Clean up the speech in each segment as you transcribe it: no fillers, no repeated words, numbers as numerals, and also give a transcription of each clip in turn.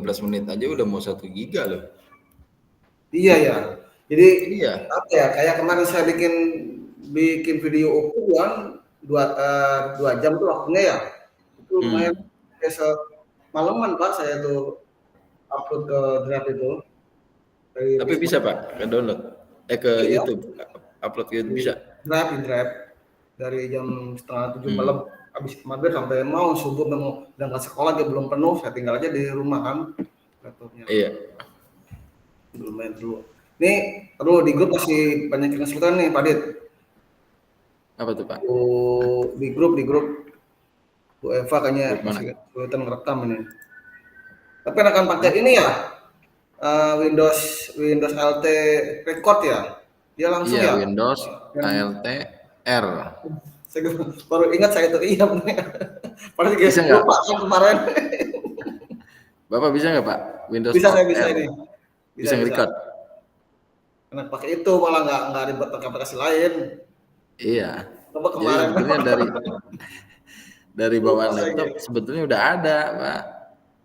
15 menit aja udah mau 1 giga loh. Iya ya. Jadi Iya. apa ya? Kayak kemarin saya bikin video ukuran 2 jam tuh waktunya ya. Itu lumayan kayak semalaman Pak saya tuh upload ke Drive itu. Tapi bisa Pak ke download ke Iya, YouTube upload ke YouTube bisa. di Drive dari jam setengah 7 malam Hmm. habis maghrib sampai mau subuh mau berangkat sekolah dia belum penuh, saya tinggal aja di rumah kan laptopnya. Iya. Lumayan dulu. Nih, aduh di grup masih banyak yang kesulitan nih Pak Dit. Apa tuh Pak? Di grup Bu Eva kayaknya Grup mana? masih kesulitan ngerekam ini. Tapi akan pakai ini ya, Windows LT Record ya. Dia langsung Iya, ya. Windows ALT R. Saya baru ingat saya itu iya benar. Padahal Bisa nggak? lupa kan kemarin. Bapak bisa nggak Pak? Windows Bisa saya Alt bisa R. ini. Bisa nge-record? Karena pakai itu malah nggak ribet pakai aplikasi lain. Iya. Coba Jadi kemarin. sebetulnya dari Lupa bawaan saya laptop gitu. sebetulnya udah ada Pak.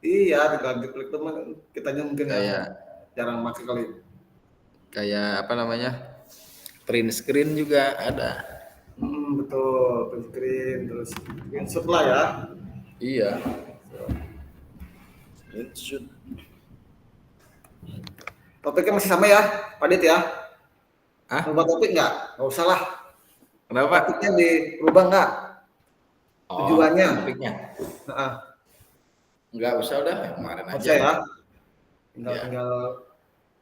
Iya, di klik teman kitanya mungkin yang Kayak jarang pakai kali. apa namanya? Print screen juga ada. Betul, print screen terus screenshot lah ya. Iya. Screenshot. Topiknya masih sama ya, Pak Dit ya? Ah? Rubah topik nggak? Nggak usah lah. Kenapa Pak? Topiknya dirubah nggak? Tujuannya? Topiknya. Nah, Nggak usah udah kemarin aja. usah ya. Ya.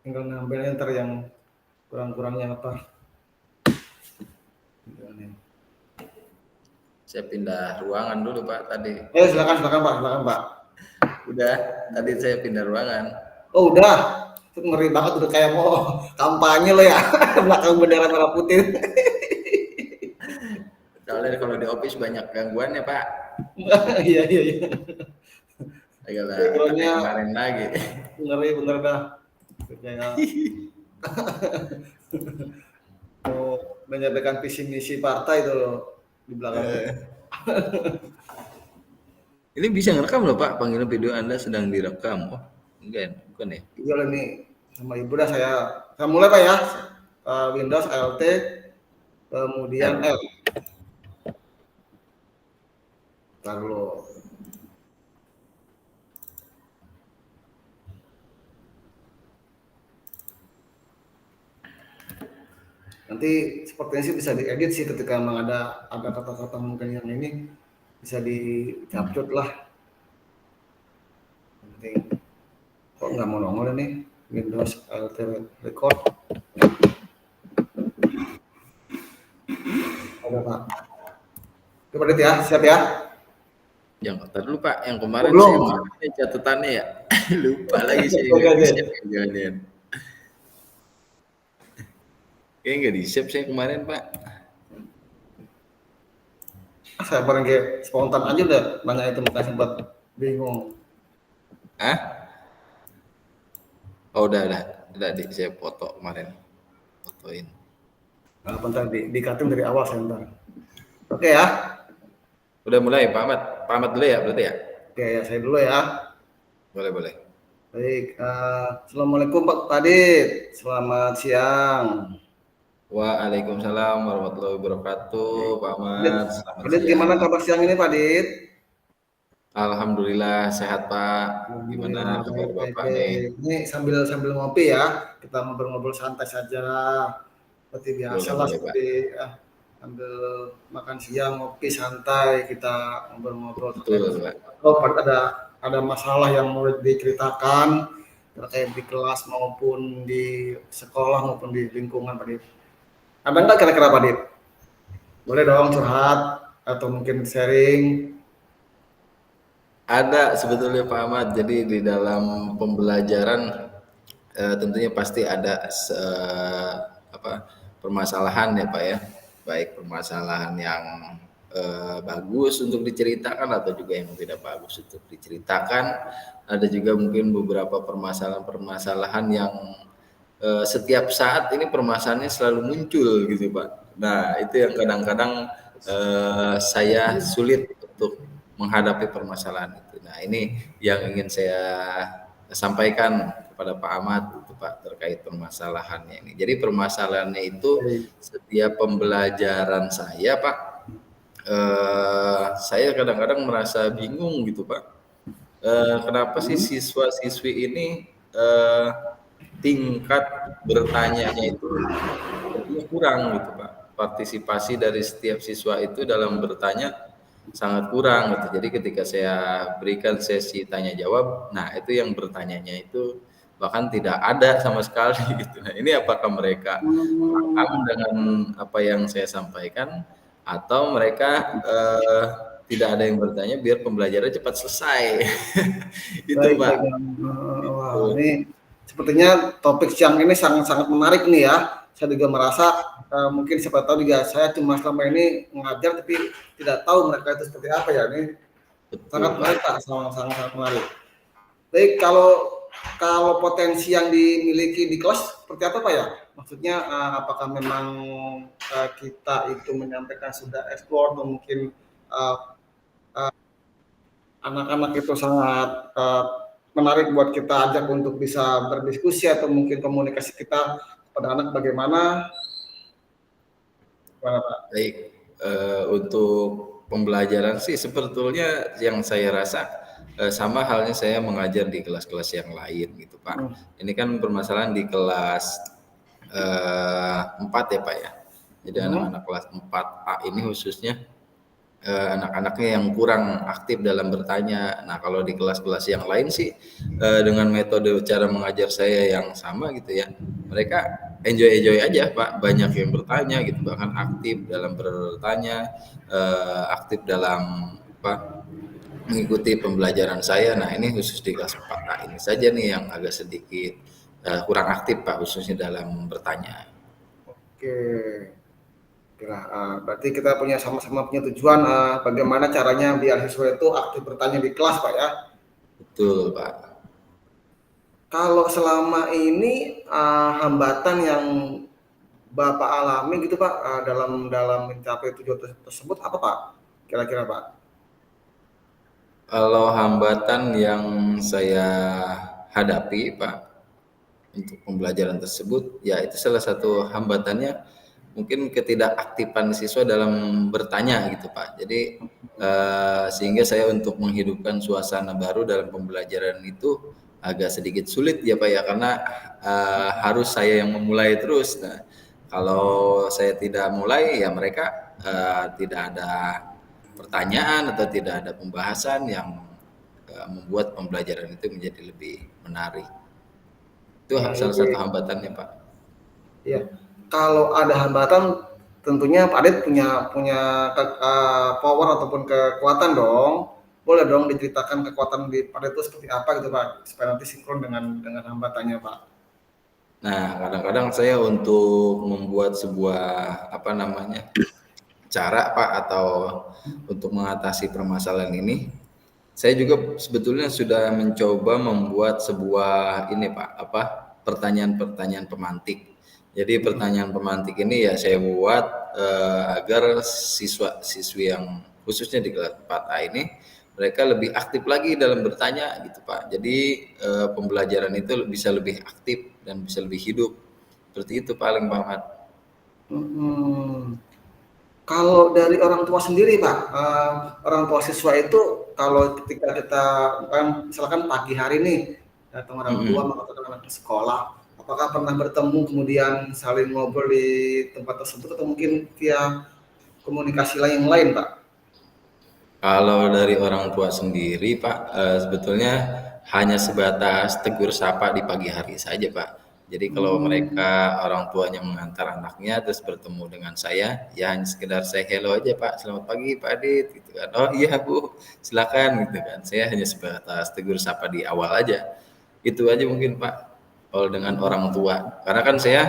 Tinggal ngambil enter yang kurang-kurangnya apa. Saya pindah ruangan dulu Pak tadi. Silakan Pak. Udah, tadi saya pindah ruangan. Oh udah, itu ngeri banget udah kayak mau kampanye lo ya, belakang bendera merah putih. Soalnya kalau di office banyak gangguan ya Pak. Iya. Ayolah, kayak kemarin lagi. Ngeri bener dah. Kayak mau menyampaikan visi misi partai itu loh di belakang. Ini bisa ngerekam loh Pak, panggilan video Anda sedang direkam. Oh, enggak, bukan ya? Iya nih, sama ibu dah saya mulai Pak ya. Windows LT, kemudian L. Ntar dulu. Nanti sepertinya sih bisa diedit sih ketika memang ada kata-kata mungkin yang ini bisa dicapcut lah. Nanti kok nggak mau nongol ini Windows LT Record. Ada Pak. Coba lihat ya, siap ya. Yang ntar dulu Pak, yang kemarin saya mana catatannya ya? Lupa lagi saya. Kayaknya nggak di-save saya kemarin Pak. Saya bareng kayak spontan aja udah banyak itu makanya sempat bingung. Oh udah saya foto kemarin. Fotoin. Bentar dikatin dari awal saya ntar. Oke ya. Udah mulai Pak Ahmad dulu ya berarti ya? Oke ya, saya dulu ya. Boleh. Baik, Assalamualaikum Pak Adit. Selamat siang. Waalaikumsalam warahmatullahi wabarakatuh, Pak Ahmad. Pak Adit, gimana kabar siang ini Pak Adit? Alhamdulillah sehat Pak. Gimana kabar Bapak nih? Ini sambil ngopi ya, kita ngobrol-ngobrol santai saja. Seperti biasa lah, seperti sambil makan siang ngopi santai kita ngobrol-ngobrol. Betul Pak. Oh, ada masalah yang mau diceritakan terkait di kelas maupun di sekolah maupun di lingkungan Pak Adit. Ada nggak kira-kira Pak Adit? Boleh dong curhat atau mungkin sharing. Ada sebetulnya Pak Ahmad. Jadi di dalam pembelajaran tentunya pasti ada permasalahan ya Pak ya. Baik permasalahan yang bagus untuk diceritakan atau juga yang tidak bagus untuk diceritakan. Ada juga mungkin beberapa permasalahan yang setiap saat ini permasalahannya selalu muncul gitu Pak. Nah itu yang kadang-kadang saya sulit untuk menghadapi permasalahan itu. Nah ini yang ingin saya sampaikan kepada Pak Ahmad itu Pak terkait permasalahannya ini. Jadi permasalahannya itu Baik. setiap pembelajaran saya Pak, saya kadang-kadang merasa bingung gitu Pak. Kenapa sih Hmm. siswa-siswi ini tingkat bertanyanya itu sepertinya kurang gitu Pak. Partisipasi dari setiap siswa itu dalam bertanya sangat kurang gitu. Jadi ketika saya berikan sesi tanya jawab, nah itu yang bertanyanya itu bahkan tidak ada sama sekali gitu. Nah, ini apakah mereka paham Hmm. dengan apa yang saya sampaikan atau mereka tidak ada yang bertanya biar pembelajarannya cepat selesai. Itu Baik, Pak. baik. Wah, Gitu. ini sepertinya topik siang ini sangat-sangat menarik nih ya. Saya juga merasa mungkin siapa tahu juga saya cuma selama ini mengajar tapi tidak tahu mereka itu seperti apa ya. Ini sangat Betul Pak. menarik Pak, sangat menarik. Baik, kalau kalau potensi yang dimiliki di kelas seperti apa Pak ya? Maksudnya apakah memang kita itu menyampaikan sudah eksplor atau mungkin uh, anak-anak itu sangat menarik buat kita ajak untuk bisa berdiskusi atau mungkin komunikasi kita kepada anak bagaimana, gimana Pak? Baik, untuk pembelajaran sih sebetulnya yang saya rasa sama halnya saya mengajar di kelas-kelas yang lain gitu Pak. Hmm. Ini kan permasalahan di kelas 4 ya Pak ya. Jadi Hmm. anak-anak kelas 4A ini khususnya anak-anaknya yang kurang aktif dalam bertanya. Nah, kalau di kelas-kelas yang lain sih dengan metode cara mengajar saya yang sama gitu ya, mereka enjoy aja Pak, banyak yang bertanya gitu, bahkan aktif dalam bertanya, aktif dalam apa mengikuti pembelajaran saya. Nah, ini khusus di kelas 4A ini saja nih yang agak sedikit kurang aktif Pak, khususnya dalam bertanya. Oke. Oke lah, berarti kita punya sama-sama punya tujuan bagaimana caranya biar siswa itu aktif bertanya di kelas Pak ya. Betul Pak. Kalau selama ini hambatan yang Bapak alami gitu Pak dalam dalam mencapai tujuan tersebut apa Pak? Kira-kira Pak? Kalau hambatan yang saya hadapi, Pak, untuk pembelajaran tersebut, ya itu salah satu hambatannya mungkin ketidakaktifan siswa dalam bertanya gitu, Pak. Jadi sehingga saya untuk menghidupkan suasana baru dalam pembelajaran itu agak sedikit sulit ya, Pak ya, karena harus saya yang memulai terus. Nah, kalau saya tidak mulai, ya mereka tidak ada pertanyaan atau tidak ada pembahasan yang membuat pembelajaran itu menjadi lebih menarik. Itu salah satu Baik. hambatannya, Pak. Ya, kalau ada hambatan tentunya Pak Adit punya punya power ataupun kekuatan dong. Boleh dong diceritakan kekuatan di Pak Adit itu seperti apa gitu Pak, supaya nanti sinkron dengan hambatannya Pak. Nah, kadang-kadang saya untuk membuat sebuah apa namanya cara Pak atau untuk mengatasi permasalahan ini, saya juga sebetulnya sudah mencoba membuat sebuah ini Pak, apa pertanyaan-pertanyaan pemantik. Jadi pertanyaan pemantik ini ya saya buat agar siswa-siswi yang khususnya di kelas 4A ini mereka lebih aktif lagi dalam bertanya gitu Pak. Jadi pembelajaran itu bisa lebih aktif dan bisa lebih hidup. Seperti itu paling Pak Ahmad. Hmm. Kalau dari orang tua sendiri Pak, orang tua siswa itu kalau ketika kita misalkan pagi hari nih datang orang tua Mm-mm. mengatakan anak ke sekolah, apakah pernah bertemu kemudian saling ngobrol di tempat tersebut atau mungkin via komunikasi lain Pak? Kalau dari orang tua sendiri, Pak, sebetulnya hanya sebatas tegur sapa di pagi hari saja, Pak. Jadi kalau Hmm. mereka orang tuanya mengantar anaknya terus bertemu dengan saya, ya hanya sekedar saya hello aja, Pak. Selamat pagi, Pak Adit, gitu kan. Oh iya, Bu, silakan gitu kan. Saya hanya sebatas tegur sapa di awal aja. Itu aja mungkin, Pak. Kalau dengan orang tua. Karena kan saya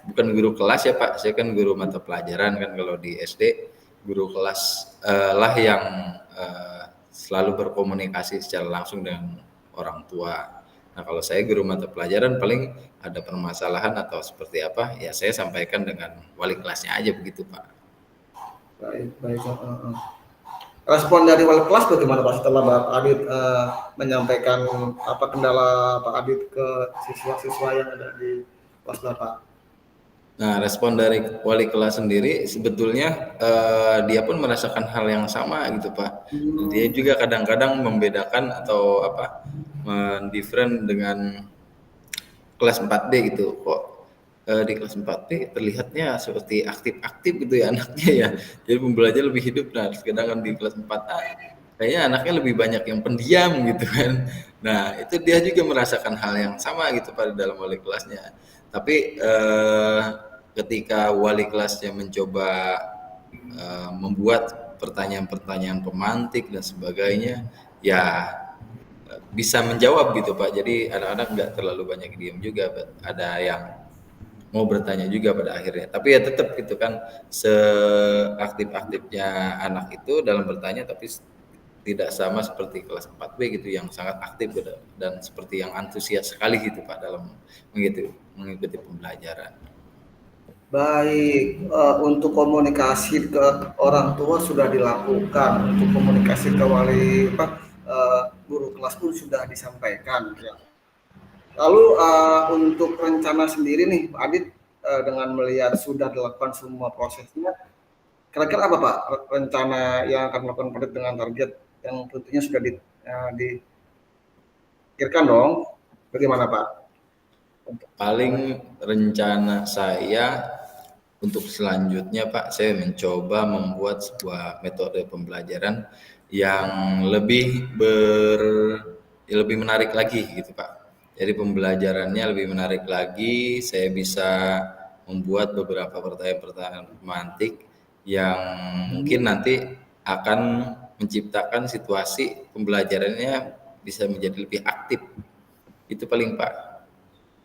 bukan guru kelas ya, Pak. Saya kan guru mata pelajaran kan kalau di SD guru kelas lah yang selalu berkomunikasi secara langsung dengan orang tua. Nah, kalau saya guru mata pelajaran paling ada permasalahan atau seperti apa, ya saya sampaikan dengan wali kelasnya aja begitu, Pak. Baik, baik. Respon dari wali kelas bagaimana Pak setelah Pak Adit menyampaikan apa kendala Pak Adit ke siswa-siswa yang ada di kelas Bapak? Nah, respon dari wali kelas sendiri sebetulnya dia pun merasakan hal yang sama gitu Pak. Dia juga kadang-kadang membedakan atau apa mendifferent dengan kelas 4D gitu. Kok di kelas 4D terlihatnya seperti aktif-aktif gitu ya anaknya ya. Jadi pembelajar lebih hidup. Nah, sedangkan di kelas 4A kayaknya anaknya lebih banyak yang pendiam gitu kan. Nah, itu dia juga merasakan hal yang sama gitu pada dalam wali kelasnya. Tapi ketika wali kelasnya mencoba membuat pertanyaan-pertanyaan pemantik dan sebagainya, ya bisa menjawab gitu Pak. Jadi anak-anak nggak terlalu banyak diem juga, ada yang mau bertanya juga pada akhirnya. Tapi ya tetap gitu kan, seaktif-aktifnya anak itu dalam bertanya, tapi tidak sama seperti kelas 4B gitu yang sangat aktif dan seperti yang antusias sekali gitu Pak dalam mengikuti pembelajaran. Baik, untuk komunikasi ke orang tua sudah dilakukan, untuk komunikasi ke wali guru kelas pun sudah disampaikan. Ya. Lalu untuk rencana sendiri nih, Pak Adit, dengan melihat sudah dilakukan semua prosesnya, kira-kira apa Pak rencana yang akan melakukan Pak Adit dengan target yang tentunya sudah dipikirkan dong? Bagaimana Pak? Paling rencana saya untuk selanjutnya Pak, saya mencoba membuat sebuah metode pembelajaran yang lebih menarik lagi gitu Pak. Jadi pembelajarannya lebih menarik lagi, saya bisa membuat beberapa pertanyaan-pertanyaan pemantik yang mungkin nanti akan menciptakan situasi pembelajarannya bisa menjadi lebih aktif. Itu paling Pak.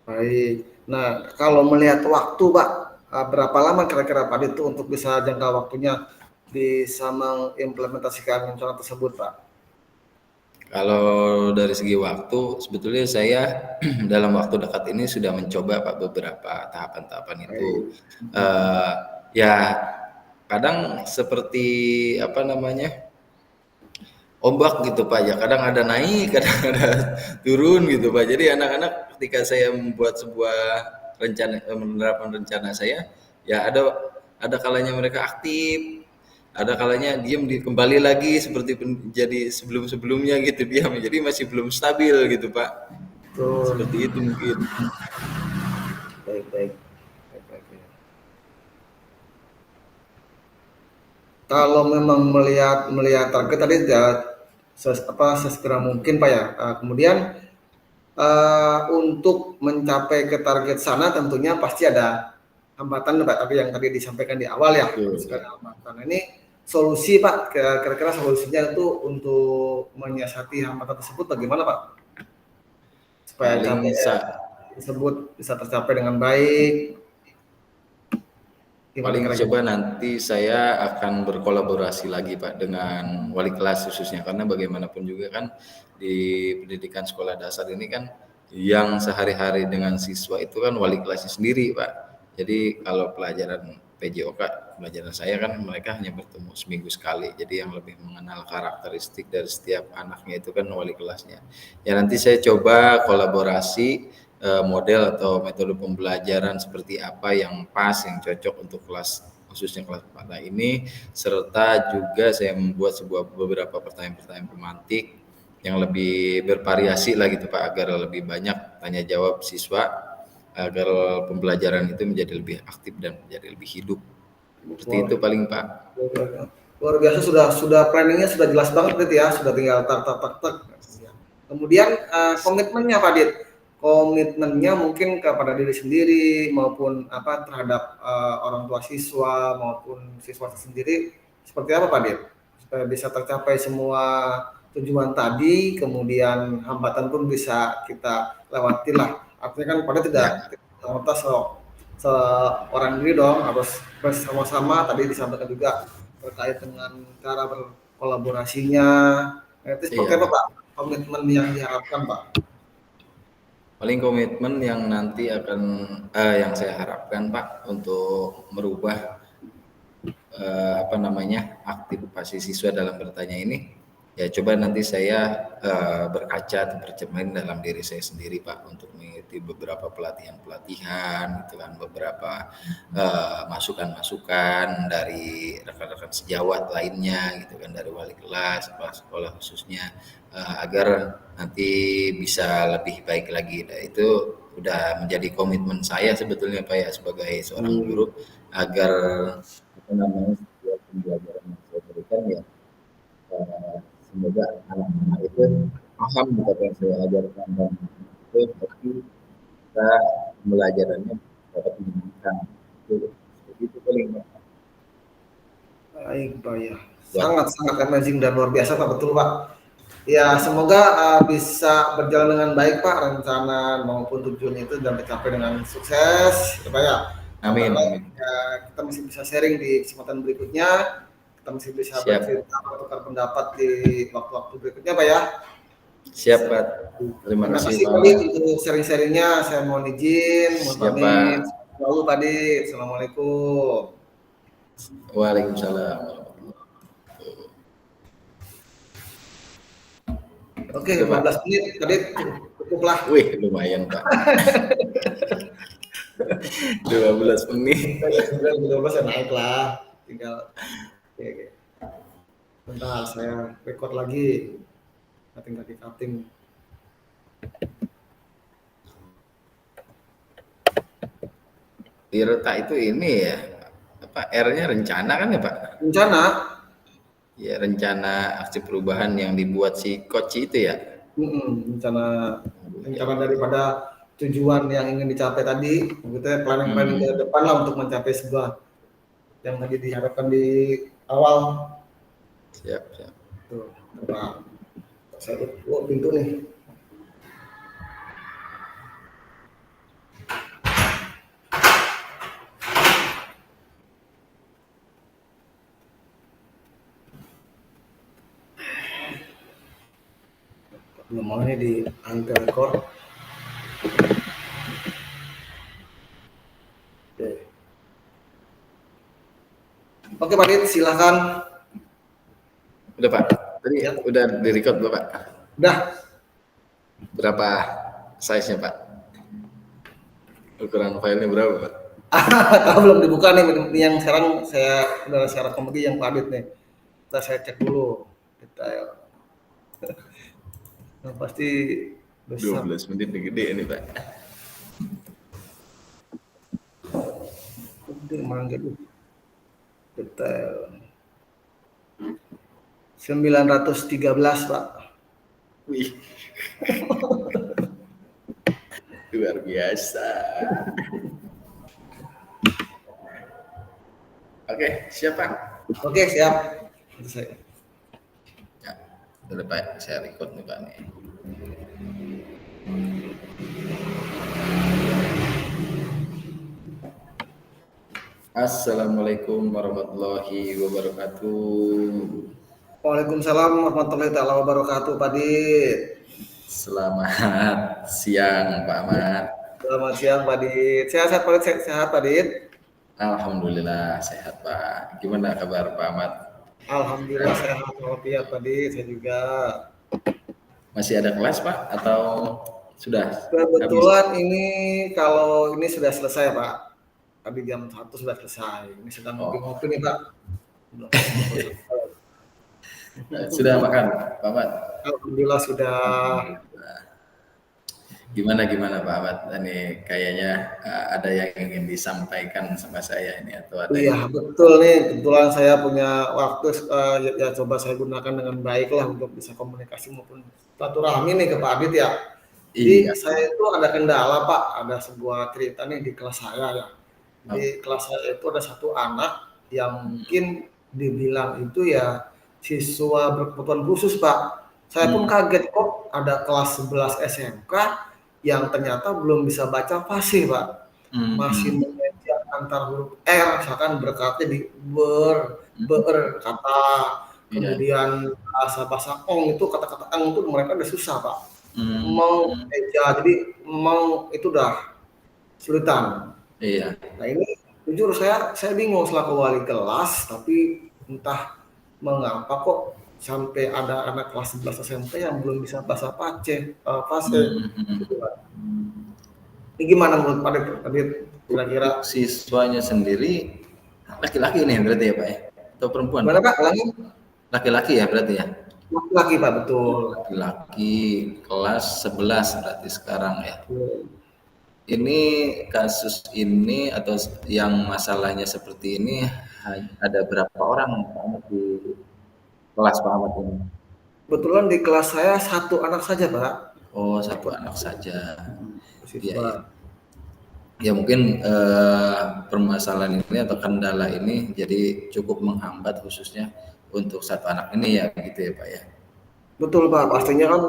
Baik. Nah, kalau melihat waktu, Pak, berapa lama kira-kira Pak itu untuk bisa jangka waktunya bisa mengimplementasikan rencana tersebut, Pak? Kalau dari segi waktu, sebetulnya saya dalam waktu dekat ini sudah mencoba Pak beberapa tahapan-tahapan itu. Baik. Eh, ya kadang seperti apa namanya ombak gitu Pak ya. Kadang ada naik, kadang ada turun gitu Pak. Jadi anak-anak ketika saya membuat sebuah menerapkan rencana saya, ya ada kalanya mereka aktif, ada kalanya diam kembali lagi seperti jadi sebelum-sebelumnya gitu diam. Jadi masih belum stabil gitu Pak. Betul. Seperti itu mungkin. Baik, baik. Baik, baik, baik. Kalau memang melihat target tadi ya sesegera mungkin, Pak ya. Kemudian untuk mencapai ke target sana tentunya pasti ada hambatan Pak, tapi yang tadi disampaikan di awal ya, harus Betul. ada hambatan. Nah, ini solusi Pak, kira-kira solusinya itu untuk menyiasati hambatan tersebut bagaimana Pak? Supaya Paling capaian tersebut bisa tercapai dengan baik, gimana Paling kira-kira? coba nanti saya akan berkolaborasi lagi Pak dengan wali kelas khususnya karena bagaimanapun juga kan di pendidikan sekolah dasar ini kan yang sehari-hari dengan siswa itu kan wali kelasnya sendiri Pak. Jadi kalau pelajaran PJOK, pelajaran saya kan mereka hanya bertemu seminggu sekali. Jadi yang lebih mengenal karakteristik dari setiap anaknya itu kan wali kelasnya. Ya nanti saya coba kolaborasi model atau metode pembelajaran seperti apa yang pas, yang cocok untuk kelas khususnya kelas 4 ini, serta juga saya membuat beberapa pertanyaan-pertanyaan pemantik yang lebih bervariasi lah gitu Pak, agar lebih banyak tanya jawab siswa, agar pembelajaran itu menjadi lebih aktif dan menjadi lebih hidup. Seperti Wah, itu paling Pak. luar biasa, sudah planningnya sudah jelas banget berarti ya, sudah tinggal tak tak tak tak. Kemudian komitmennya Pak Dit, komitmennya mungkin kepada diri sendiri maupun apa terhadap orang tua siswa maupun siswa sendiri seperti apa Pak Dit supaya bisa tercapai semua tujuan tadi, kemudian hambatan pun bisa kita lewati lah. Artinya kan pada tidak Ya, serta seorang diri dong, harus bersama-sama tadi disampaikan juga terkait dengan cara berkolaborasinya. Nah, itu seperti apa iya. Pak? Komitmen yang diharapkan Pak? Paling komitmen yang nanti yang saya harapkan Pak untuk merubah aktivasi siswa dalam bertanya ini, ya coba nanti saya berkaca atau bercermin dalam diri saya sendiri Pak, untuk mengikuti beberapa pelatihan-pelatihan gitu kan, beberapa masukan-masukan dari rekan-rekan sejawat lainnya gitu kan, dari wali kelas, kepala sekolah khususnya, agar nanti bisa lebih baik lagi. Nah, itu udah menjadi komitmen saya sebetulnya Pak ya, sebagai seorang guru, agar setiap pembelajaran yang saya berikan ya, semoga anak-anak itu paham apa yang saya ajarkan, dan itu tapi kita pembelajarannya dapat menyenangkan. Itu seperti itu paling Pak. Baik, Pak ya. Buat Sangat-sangat amazing dan luar biasa Pak, betul Pak. Ya, semoga bisa berjalan dengan baik Pak, rencana maupun tujuannya itu dan tercapai dengan sukses, ya Pak ya. amin, Semoga amin. kita masih bisa sharing di kesempatan berikutnya, kita masih bisa Siap, bercerita, bertukar pendapat di waktu-waktu berikutnya Pak ya. siap Pak. Terima Terima kasih kasih Pak Pak Dit Mat. untuk sharing-sharingnya. Saya mohon izin, mohon Siap pamit. Pak. Lalu Pak Dit, Assalamualaikum. Waalaikumsalam. Oke, Itu Pak. 15 menit Pak Dit, cukuplah. Wih, lumayan Pak. 12 menit. 12 ya naik lah. Tinggal oke. Bentar, saya record lagi. Tinggal di cutting. Tirta itu ini ya, apa R-nya rencana kan ya Pak? Rencana, Ya, rencana aksi perubahan yang dibuat si coach itu ya. rencana daripada tujuan yang ingin dicapai tadi, gitu ya, planning ke depan lah untuk mencapai sebuah yang tadi diharapkan di awal. Siap, siap. Tuh, Pak. Saya pintu nih. Nomornya di angka record. Oke Pak Dit, silakan. Udah Pak, tadi Ya. udah di-record Bapak. Udah. Berapa size-nya Pak? Ukuran filenya berapa Pak? Kalau belum dibuka nih, yang sekarang saya udah share kembali yang Pak Dit nih. Kita saya cek dulu detail. Nah, pasti besar. 12 menit gede ini Pak. Gede mangga detail. 913 Pak. Wih. Luar biasa. Oke, siap Pak. Oke, siap. Saya. Ya, udah Pak, saya record nih Pak nih. Assalamualaikum warahmatullahi wabarakatuh. Waalaikumsalam warahmatullahi wabarakatuh, Pak Dit. Selamat siang Pak Ahmad. Selamat siang, Pak Dit. Sehat, Pak Dit? Sehat, Pak Dit? Alhamdulillah sehat Pak. Gimana kabar Pak Ahmad? Alhamdulillah sehat walafiat, Pak Dit. Saya juga. Masih ada kelas Pak atau sudah Kebetulan habis? ini kalau ini sudah selesai, Pak. Tadi jam 1 sudah selesai. Ini sedang ngopi-ngopi nih, Pak. Sudah makan Pak Ahmad? Alhamdulillah sudah. Gimana Pak Ahmad? Ini kayaknya ada yang ingin disampaikan sama saya ini atau ada Iya, betul nih. Kebetulan saya punya waktu, ya coba saya gunakan dengan baik lah untuk bisa komunikasi maupun silaturahmi nih ke Pak Adit ya. Jadi Iya. saya itu ada kendala Pak, ada sebuah cerita nih di kelas saya ya. Di kelas saya itu ada satu anak yang mungkin dibilang itu ya siswa berkebutuhan khusus Pak. Saya pun kaget kok ada kelas 11 SMK yang ternyata belum bisa baca fasih Pak. Masih mengejar antar huruf R, misalkan berkatnya di kata, kemudian bahasa ong itu kata-kata ang itu mereka udah susah Pak. Mau eja, jadi mau itu udah sulitan. Iya. Nah ini jujur saya bingung selaku wali kelas, tapi entah mengapa kok sampai ada anak kelas 11 SMP yang belum bisa bahasa fase Hmm. gitu Pak. Ini gimana menurut Pak Adit kira-kira? Untuk siswanya sendiri laki-laki nih berarti ya Pak ya? Atau perempuan Gimana Pak? Pak? Ulangi. Laki-laki ya berarti ya? Laki-laki Pak, betul. Laki-laki kelas 11 berarti sekarang ya. Ini kasus ini atau yang masalahnya seperti ini ada berapa orang Pak Ahmad di kelas Pak Ahmad ini? Kebetulan di kelas saya satu anak saja Pak. Oh, Satu satu anak anak saja. Iya, siswa. iya. Ya mungkin permasalahan ini atau kendala ini jadi cukup menghambat khususnya untuk satu anak ini ya gitu ya Pak ya. Betul Pak, pastinya kan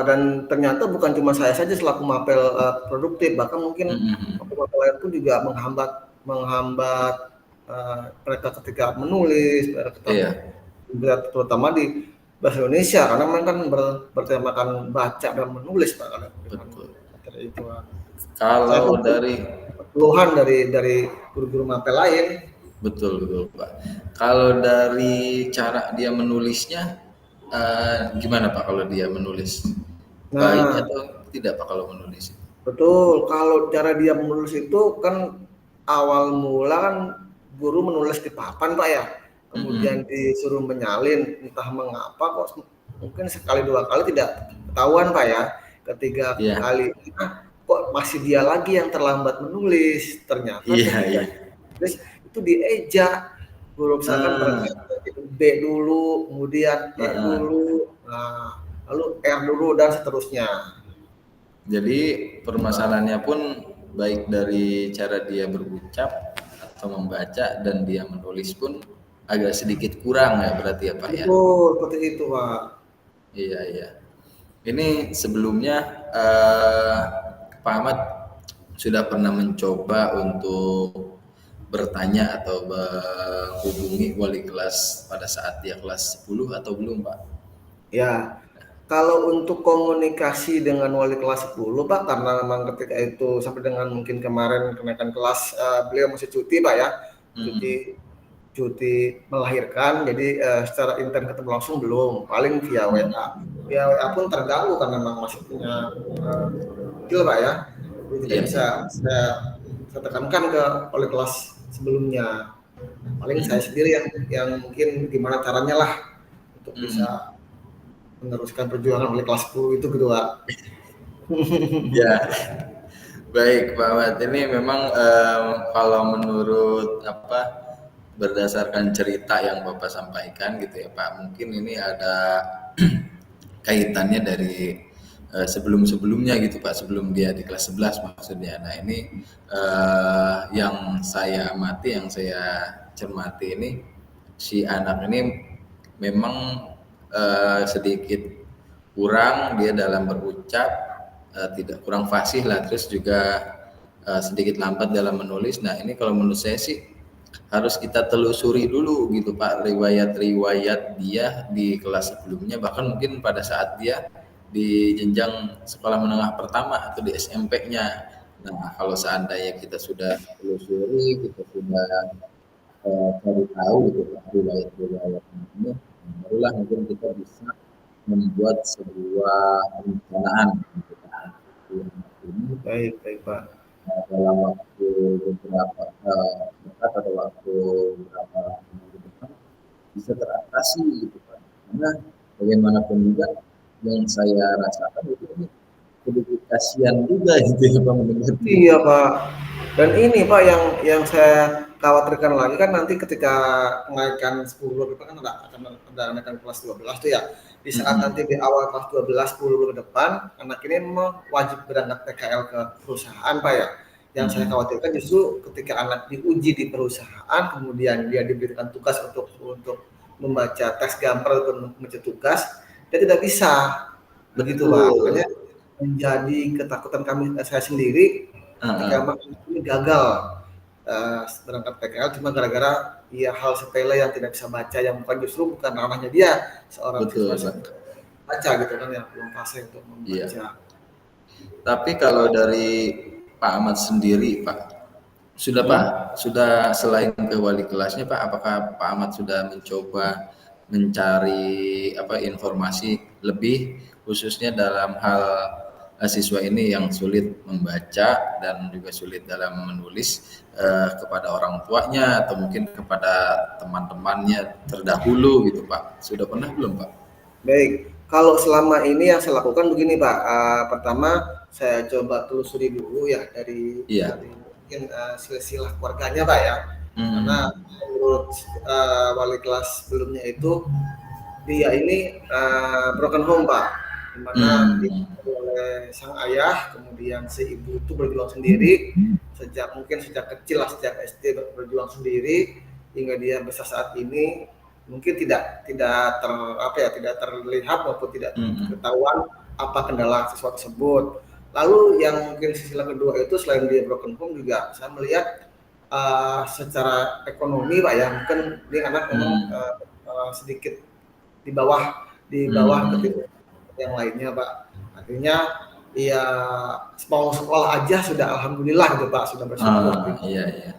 dan ternyata bukan cuma saya saja selaku mapel produktif, bahkan mungkin Mm-mm. mapel-mapel lain pun juga menghambat menghambat mereka ketika menulis, mereka Iya, terutama di bahasa Indonesia karena memang kan bertemakan baca dan menulis Pak kalau dengan betul. materi itu. Pak. Saya pun Kalau dari keluhan dari guru-guru mapel lain. betul betul Pak. Kalau dari cara dia menulisnya gimana Pak kalau dia menulis? Baik Nah, atau tidak Pak kalau menulis? betul, kalau cara dia menulis itu kan awal mula kan guru menulis di papan Pak ya, kemudian Mm-mm. disuruh menyalin, entah mengapa kok mungkin sekali dua kali tidak ketahuan Pak ya, ketiga Iya, kali kok masih dia lagi yang terlambat menulis, ternyata iya, ketika iya. menulis itu dieja, guru misalkan Ah, berkata B dulu, kemudian E ah. dulu, nah, lalu R dulu dan seterusnya. Jadi permasalahannya pun baik dari cara dia berucap atau membaca dan dia menulis pun agak sedikit kurang ya berarti ya Pak ya. Betul, seperti itu, Pak. Iya iya. Ini sebelumnya eh, Pak Ahmad sudah pernah mencoba untuk bertanya atau menghubungi wali kelas pada saat dia kelas 10 atau belum Pak? Ya, kalau untuk komunikasi dengan wali kelas 10, Pak, karena memang ketika itu sampai dengan mungkin kemarin kenaikan kelas, beliau masih cuti, Pak ya, Hmm. cuti cuti melahirkan, jadi secara intern ketemu langsung belum, paling via WA. Hmm. Via WA pun terganggu karena memang masih punya skill, Pak ya, jadi tidak Iya bisa iya. saya tekankan ke wali kelas sebelumnya. Paling saya Hmm. sendiri yang mungkin gimana caranya lah untuk Hmm. bisa meneruskan perjuangan oleh kelas 10 itu kedua. Ya, baik Pak Ahmad. Ini memang kalau menurut apa berdasarkan cerita yang Bapak sampaikan gitu ya Pak, mungkin ini ada kaitannya dari sebelum-sebelumnya gitu Pak, sebelum dia di kelas 11 maksudnya. Nah, ini yang saya amati, yang saya cermati ini si anak ini memang sedikit kurang dia dalam berucap, tidak kurang fasih lah, terus juga sedikit lambat dalam menulis. Nah, ini kalau menurut saya sih harus kita telusuri dulu gitu Pak, riwayat-riwayat dia di kelas sebelumnya, bahkan mungkin pada saat dia di jenjang sekolah menengah pertama atau di SMP-nya. Nah, kalau seandainya kita sudah telusuri, kita sudah cari tahu gitu Pak, riwayat-riwayat ini, barulah mungkin kita bisa membuat sebuah perencanaan gitu Pak. Ini Baik, baik Pak. dalam waktu beberapa dekat atau waktu beberapa minggu depan bisa teratasi gitu kan. Karena bagaimanapun juga yang saya rasakan itu ini sedikit kasihan juga gitu ya Pak mendengar Iya cerita. Pak. Dan ini Pak yang saya khawatirkan lagi kan nanti ketika kenaikan 10 itu kan ada kenaikan kelas 12 tuh ya. Di saat nanti Mm-mm. di awal kelas 12 10 ke depan anak ini mau wajib berangkat PKL ke perusahaan Pak ya. Yang saya Mm-mm. khawatirkan justru ketika anak diuji di perusahaan kemudian dia diberikan tugas untuk membaca teks gambar atau membaca tugas, dia tidak bisa. Begitu Pak. Makanya Betul. menjadi ketakutan kami saya sendiri ketika Uh-uh. ini gagal berangkat PKL cuma gara-gara ya hal sepele yang tidak bisa baca yang bukan justru bukan ranahnya dia seorang siswa Betul Pak. baca gitu kan yang belum fase untuk Iya. membaca. Tapi kalau dari Pak Ahmad sendiri Pak, Sudah Pak, sudah selain ke wali kelasnya Pak, apakah Pak Ahmad sudah mencoba mencari informasi lebih khususnya dalam hal siswa ini yang sulit membaca dan juga sulit dalam menulis kepada orang tuanya atau mungkin kepada teman-temannya terdahulu gitu Pak. Sudah pernah belum Pak? Baik, kalau selama ini yang saya lakukan begini Pak. Pertama saya coba telusuri dulu ya dari Iya. mungkin silsilah keluarganya Pak ya. Karena Hmm. menurut wali kelas sebelumnya itu dia ini broken home Pak, di mana Hmm. diasuh oleh sang ayah, kemudian si ibu itu berjuang sendiri sejak kecil lah, sejak SD berjuang sendiri hingga dia besar saat ini. Mungkin tidak terlihat maupun tidak Hmm. ketahuan apa kendala siswa tersebut. Lalu yang mungkin sisi kedua itu selain dia broken home juga saya melihat secara ekonomi Pak ya, mungkin dia anak memang Hmm. sedikit di bawah Hmm. ketiga yang lainnya Pak. Artinya ya mau sekolah aja sudah alhamdulillah gitu Pak, sudah bersyukur Ah, gitu. iya iya.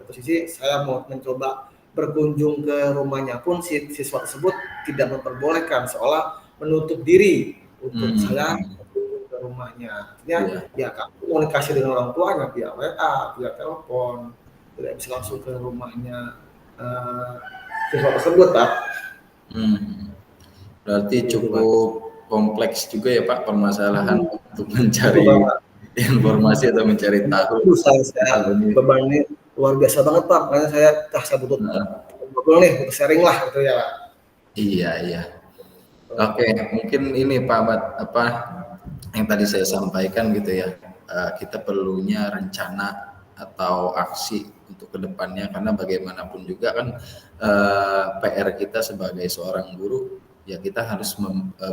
Satu sisi saya mau mencoba berkunjung ke rumahnya pun si siswa tersebut tidak memperbolehkan, seolah menutup diri untuk saya Hmm. berkunjung ke rumahnya. Artinya Iya. ya komunikasi dengan orang tuanya via WA, via telepon, tidak bisa langsung ke rumahnya siswa tersebut Pak. Hmm. Berarti Gitu Pak. cukup kompleks juga ya Pak permasalahan untuk Betul mencari banget. informasi atau mencari tahu Aduh, saya hal ini. beban ini luar biasa banget Pak, makanya saya butuh Nah, ngobrol nih, butuh sharing lah gitu ya. iya iya. Oke, mungkin ini Pak Ahmad yang tadi saya sampaikan gitu ya. Kita perlunya rencana atau aksi untuk kedepannya karena bagaimanapun juga kan PR kita sebagai seorang guru ya kita harus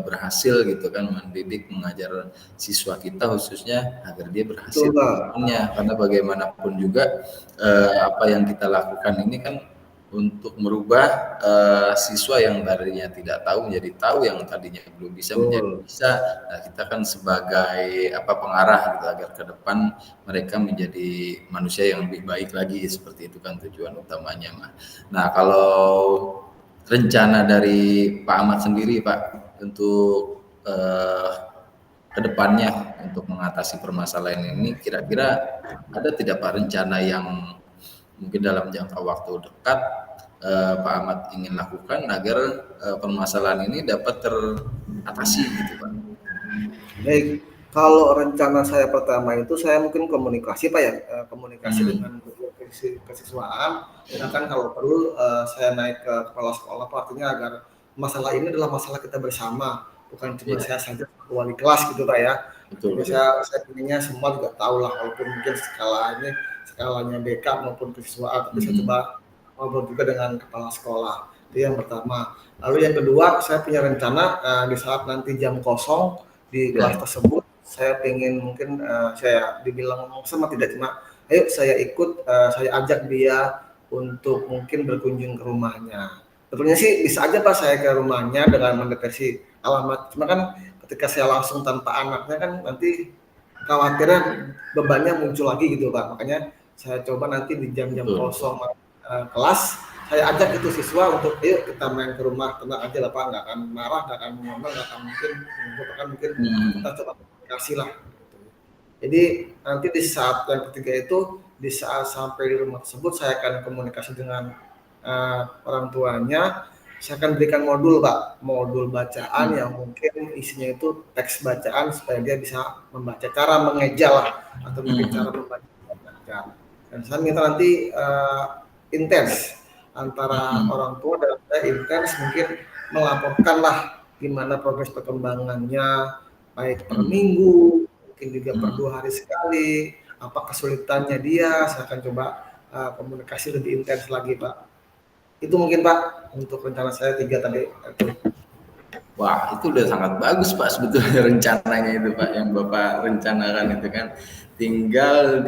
berhasil gitu kan mendidik mengajar siswa kita khususnya agar dia Betul berhasil ke Pak. depannya karena bagaimanapun juga apa yang kita lakukan ini kan untuk merubah siswa yang tadinya tidak tahu menjadi tahu, yang tadinya belum bisa menjadi Betul. bisa. Nah, kita kan sebagai pengarah gitu agar ke depan mereka menjadi manusia yang lebih baik lagi, seperti itu kan tujuan utamanya mah. Nah, kalau rencana dari Pak Ahmad sendiri Pak untuk kedepannya untuk mengatasi permasalahan ini kira-kira ada tidak Pak rencana yang mungkin dalam jangka waktu dekat Pak Ahmad ingin lakukan agar permasalahan ini dapat teratasi gitu Pak? Baik, kalau rencana saya pertama itu saya mungkin komunikasi Pak ya, komunikasi Hmm. dengan kesiswaan, misalkan kalau perlu saya naik ke kepala sekolah Pak, artinya agar masalah ini adalah masalah kita bersama, bukan cuma Iya, saya saja sebagai wali kelas gitu Pak ya. betul Artinya betul. saya pinginnya semua juga tahu lah, walaupun mungkin skalanya BK maupun kesiswaan, tapi saya Hmm. coba ngobrol juga dengan kepala sekolah. Itu yang pertama. Lalu yang kedua, saya punya rencana di saat nanti jam kosong di kelas Ya, tersebut, saya pengen mungkin saya dibilang sama tidak, cuma ayo saya ikut, saya ajak dia untuk mungkin berkunjung ke rumahnya. Tentunya sih bisa aja Pak saya ke rumahnya dengan mendeteksi alamat, cuma kan ketika saya langsung tanpa anaknya kan nanti khawatirnya bebannya muncul lagi gitu Pak. Makanya saya coba nanti di jam-jam betul betul. kosong kelas, saya ajak itu siswa untuk yuk kita main ke rumah, tenang aja lah Pak, nggak akan marah, nggak akan ngomong, nggak akan mungkin kita Hmm. coba komunikasi lah. Gitu. Jadi nanti di saat yang ketiga itu, di saat sampai di rumah tersebut, saya akan komunikasi dengan orang tuanya. Saya akan berikan modul Pak, modul bacaan yang Hmm. mungkin isinya itu teks bacaan supaya dia bisa membaca, cara mengeja lah, atau mungkin cara Hmm. membaca. Dan saya minta nanti intens antara Hmm. orang tua dan saya, intens mungkin melaporkan lah gimana progres perkembangannya, baik per Hmm. minggu, mungkin juga per Hmm. 2 hari sekali, apa kesulitannya dia, saya akan coba komunikasi lebih intens lagi Pak. Itu mungkin Pak untuk rencana saya 3 tadi itu. Wah, itu udah sangat bagus Pak sebetulnya rencananya itu Pak yang Bapak rencanakan itu kan. Tinggal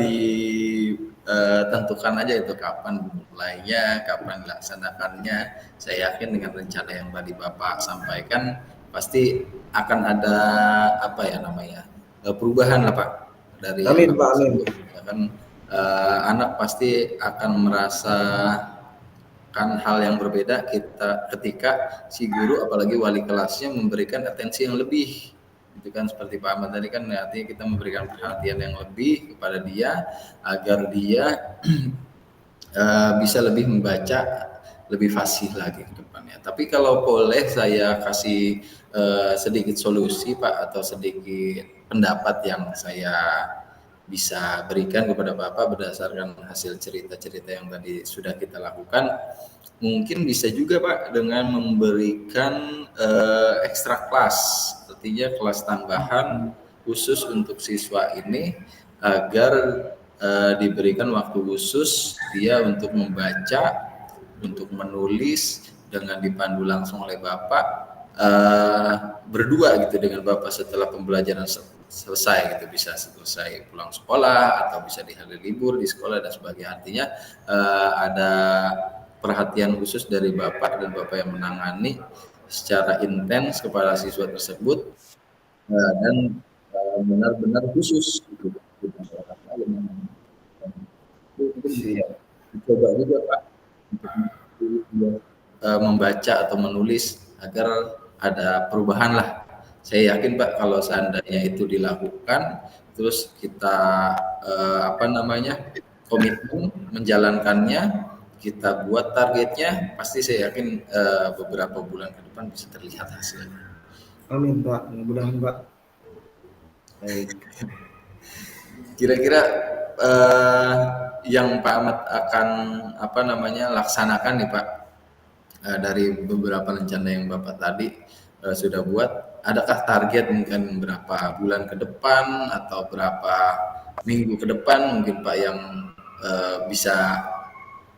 ditentukan aja itu kapan mulainya, kapan dilaksanakannya. Saya yakin dengan rencana yang tadi Bapak sampaikan pasti akan ada apa ya namanya perubahan lah Pak dari yang Amin Pak, amin. tersebut. Ya kan anak pasti akan merasakan hal yang berbeda ketika si guru apalagi wali kelasnya memberikan atensi yang lebih. Itu kan seperti Pak Ahmad tadi kan, artinya kita memberikan perhatian yang lebih kepada dia agar dia bisa lebih membaca lebih fasih lagi ke depannya. Tapi kalau boleh saya kasih sedikit solusi Pak, atau sedikit pendapat yang saya bisa berikan kepada Bapak berdasarkan hasil cerita-cerita yang tadi sudah kita lakukan, mungkin bisa juga Pak dengan memberikan ekstra kelas, artinya kelas tambahan khusus untuk siswa ini agar diberikan waktu khusus dia untuk membaca, untuk menulis dengan dipandu langsung oleh Bapak, berdua gitu dengan Bapak setelah pembelajaran selesai gitu, bisa selesai pulang sekolah atau bisa di hari libur di sekolah dan sebagainya. Artinya ada perhatian khusus dari Bapak dan Bapak yang menangani secara intens kepada siswa tersebut, dan benar-benar khusus gitu. Siap. Dicoba juga Pak untuk membaca atau menulis agar ada perubahan lah. Saya yakin Pak kalau seandainya itu dilakukan, terus kita komitmen menjalankannya, kita buat targetnya, pasti saya yakin beberapa bulan ke depan bisa terlihat hasilnya. Amin Pak, mudah-mudahan Pak. Baik. Kira-kira yang Pak Ahmad akan laksanakan nih Pak, dari beberapa rencana yang Bapak tadi sudah buat, adakah target mungkin berapa bulan ke depan atau berapa minggu ke depan mungkin Pak yang bisa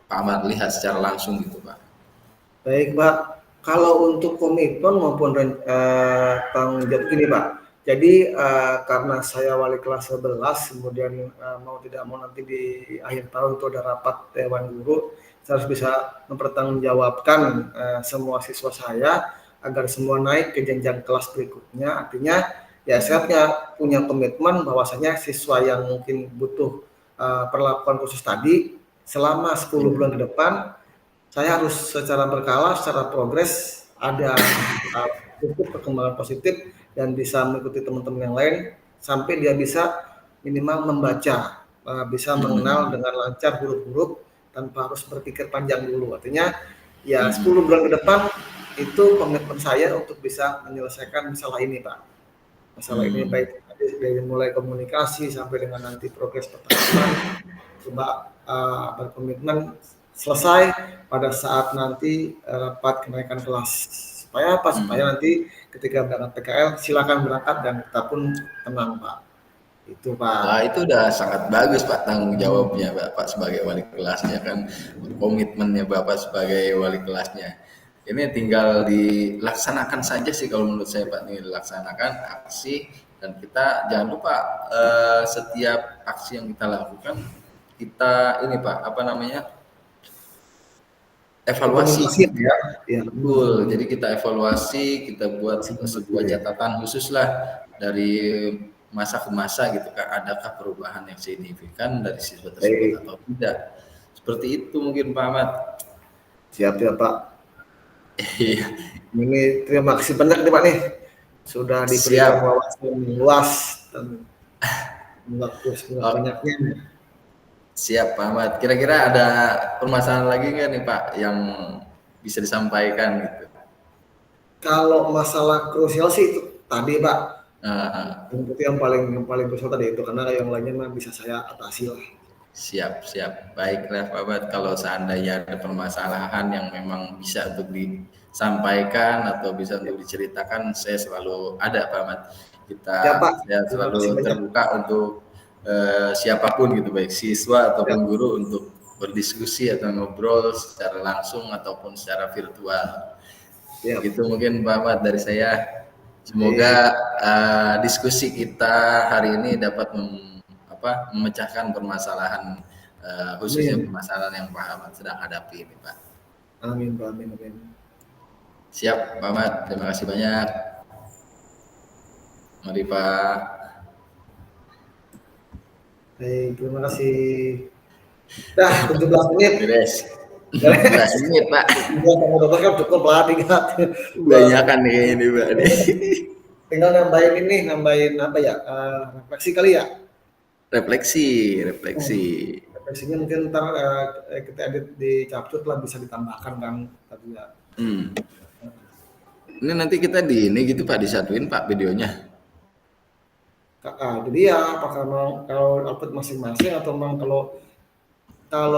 Pak Ahmad lihat secara langsung gitu Pak? Baik Pak, kalau untuk komitmen maupun tanggung jawab gini Pak. Jadi karena saya wali kelas 11, kemudian mau tidak mau nanti di akhir tahun itu ada rapat Dewan Guru, saya harus bisa mempertanggungjawabkan semua siswa saya agar semua naik ke jenjang kelas berikutnya. Artinya ya saya punya komitmen bahwasanya siswa yang mungkin butuh perlakuan khusus tadi selama 10 bulan ke depan, saya harus secara berkala, secara progres ada perkembangan positif dan bisa mengikuti teman-teman yang lain sampai dia bisa minimal membaca, bisa mengenal dengan lancar huruf-huruf tanpa harus berpikir panjang dulu. Artinya ya 10 bulan ke depan itu komitmen saya untuk bisa menyelesaikan masalah ini Pak. Masalah ini baik dari mulai komunikasi sampai dengan nanti progres pertahanan, coba berkomitmen selesai pada saat nanti rapat kenaikan kelas. Supaya apa? Supaya nanti ketika berangkat PKL silakan berangkat dan kita pun tenang Pak. Itu Pak. Wah, itu udah sangat bagus Pak tanggung jawabnya Bapak sebagai wali kelasnya kan, komitmennya Bapak sebagai wali kelasnya. Ini tinggal dilaksanakan saja sih kalau menurut saya Pak, tinggal dilaksanakan aksi, dan kita jangan lupa setiap aksi yang kita lakukan kita ini Pak evaluasi. Ya. Ya. Betul. Jadi kita evaluasi, kita buat sebuah catatan khusus lah dari masa ke masa gitu Kak. Adakah perubahan yang signifikan dari siswa tersebut atau tidak? Seperti itu mungkin Pak Ahmad. Siap ya Pak. Iya. Ini terima kasih banyak nih Pak nih. Sudah diberikan wawasan luas dan waktu banyaknya. Siap Pak Ahmad. Kira-kira ada permasalahan lagi nggak nih Pak yang bisa disampaikan gitu? Kalau masalah krusial sih itu tadi Pak. Itu yang paling krusial tadi itu, karena yang lainnya mah bisa saya atasi lah. Siap. Baiklah Pak Ahmad, kalau seandainya ada permasalahan yang memang bisa untuk disampaikan atau bisa untuk diceritakan, saya selalu ada Pak Ahmad. Saya selalu terbuka untuk siapapun gitu, baik siswa ataupun guru, untuk berdiskusi atau ngobrol secara langsung ataupun secara virtual. Itu mungkin Pak Ahmad dari saya. Semoga diskusi kita hari ini dapat memecahkan permasalahan, khususnya permasalahan yang Pak Ahmad sedang hadapi ini Pak. Amin Pak, amin. Siap Pak Ahmad, terima kasih banyak. Mari Pak. Baik, terima kasih. Dah 17 menit. Beres. 16 menit, Pak. Gua sama dokter kan cukup lah, tinggal Banyakan nih kayaknya nih, Pak. tinggal nambahin ini, nambahin apa ya? Refleksi kali ya. Refleksi, refleksi. Refleksinya mungkin ntar kita edit di capcut lah, bisa ditambahkan kan tadi ya. Hmm. Ini nanti kita di ini gitu Pak, disatuin Pak videonya. Jadi ya apakah mau kalau output masing-masing atau memang kalau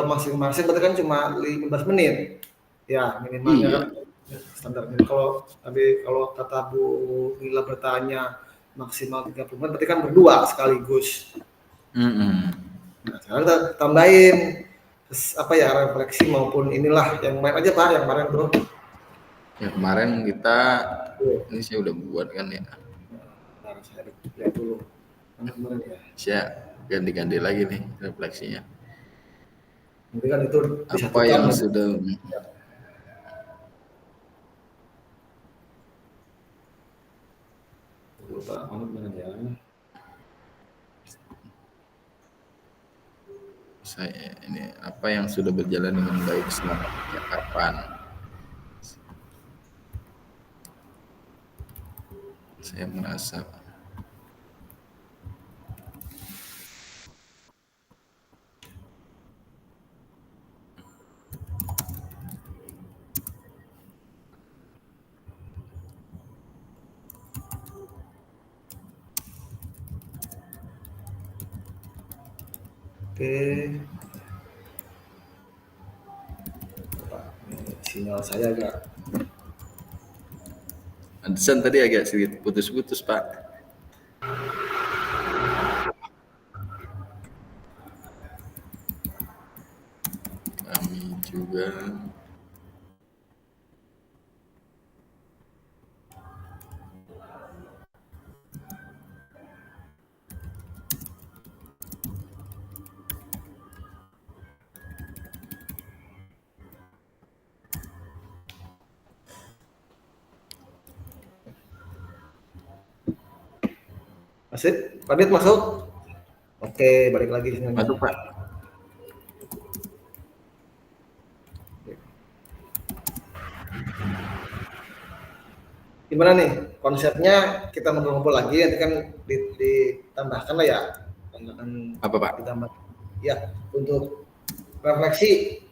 masing-masing berarti kan cuma 15 menit. Ya, minimalnya Iya. kan standarnya. Kalau kata Bu Lila bertanya maksimal 30 menit berarti kan berdua sekaligus. Nah, sekarang kita tambahin apa ya, refleksi maupun inilah yang main aja Pak, yang kemarin Bro. Yang kemarin kita ini saya udah buat kan ya. Nah, saya lihat dulu. Kemarin ya. Saya ganti-ganti lagi nih refleksinya. Nanti kan itu Apa yang ya. sudah Lupa mana ya. saya ini apa yang sudah berjalan dengan baik selama kapan? Saya merasa Oke. Sinyal saya agak Anderson tadi agak sedikit putus-putus Pak. Kami juga masih Padit masuk. Oke, balik lagi sinyalnya. masuk Pak. Gimana nih konsepnya, kita ngobrol-ngobrol lagi nanti kan ditambahkan lah ya, tambahkan Apa Pak? ditambah ya untuk refleksi